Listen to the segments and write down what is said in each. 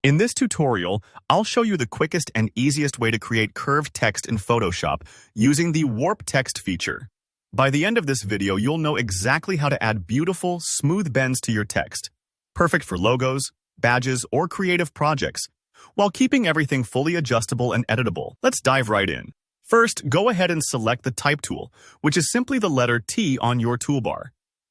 In this tutorial, I'll show you the quickest and easiest way to create curved text in Photoshop using the Warp Text feature. By the end of this video, you'll know exactly how to add beautiful, smooth bends to your text, perfect for logos, badges, or creative projects, while keeping everything fully adjustable and editable. Let's dive right in. First, go ahead and select the Type tool, which is simply the letter T on your toolbar.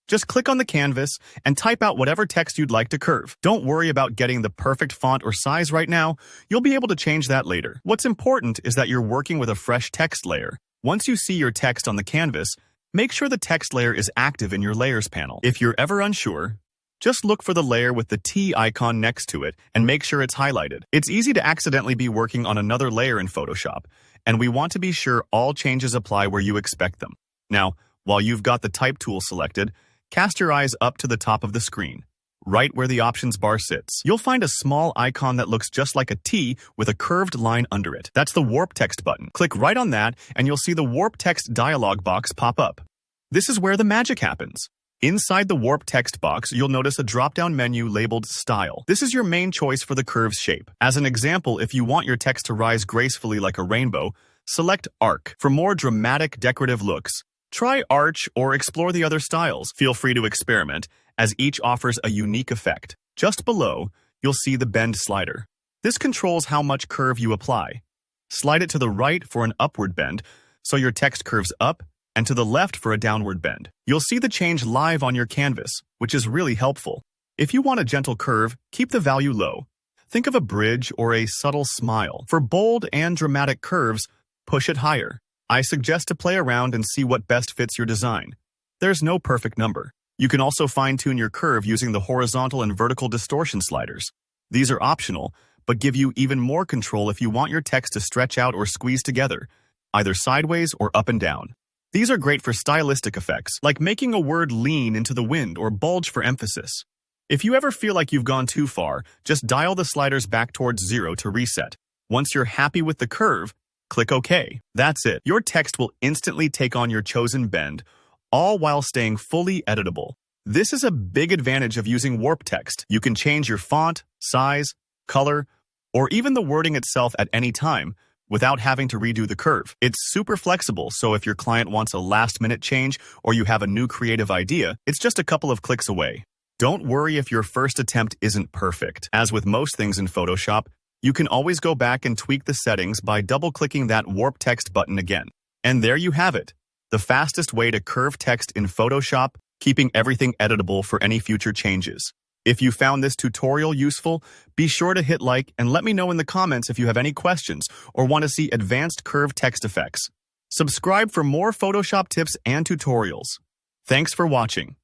Just click on the canvas and type out whatever text you'd like to curve. Don't worry about getting the perfect font or size right now. You'll be able to change that later. What's important is that you're working with a fresh text layer. Once you see your text on the canvas, make sure the text layer is active in your Layers panel. If you're ever unsure, just look for the layer with the T icon next to it and make sure it's highlighted. It's easy to accidentally be working on another layer in Photoshop, and we want to be sure all changes apply where you expect them. Now, while you've got the Type tool selected, cast your eyes up to the top of the screen, right where the options bar sits. You'll find a small icon that looks just like a T with a curved line under it. That's the Warp Text button. Click right on that and you'll see the Warp Text dialog box pop up. This is where the magic happens. Inside the Warp Text box, you'll notice a drop-down menu labeled Style. This is your main choice for the curve's shape. As an example, if you want your text to rise gracefully like a rainbow, select Arc. For more dramatic, decorative looks, try Arch or explore the other styles. Feel free to experiment, as each offers a unique effect. Just below, you'll see the Bend slider. This controls how much curve you apply. Slide it to the right for an upward bend, so your text curves up, and to the left for a downward bend. You'll see the change live on your canvas, which is really helpful. If you want a gentle curve, keep the value low. Think of a bridge or a subtle smile. For bold and dramatic curves, push it higher. I suggest to play around and see what best fits your design. There's no perfect number. You can also fine-tune your curve using the horizontal and vertical distortion sliders. These are optional, but give you even more control if you want your text to stretch out or squeeze together, either sideways or up and down. These are great for stylistic effects, like making a word lean into the wind or bulge for emphasis. If you ever feel like you've gone too far, just dial the sliders back towards 0 to reset. Once you're happy with the curve, click OK. That's it. Your text will instantly take on your chosen bend, all while staying fully editable. This is a big advantage of using Warp Text. You can change your font, size, color, or even the wording itself at any time without having to redo the curve. It's super flexible, so if your client wants a last-minute change or you have a new creative idea, it's just a couple of clicks away. Don't worry if your first attempt isn't perfect. As with most things in Photoshop, you can always go back and tweak the settings by double-clicking that Warp Text button again. And there you have it, the fastest way to curve text in Photoshop, keeping everything editable for any future changes. If you found this tutorial useful, be sure to hit like and let me know in the comments if you have any questions or want to see advanced curved text effects. Subscribe for more Photoshop tips and tutorials. Thanks for watching.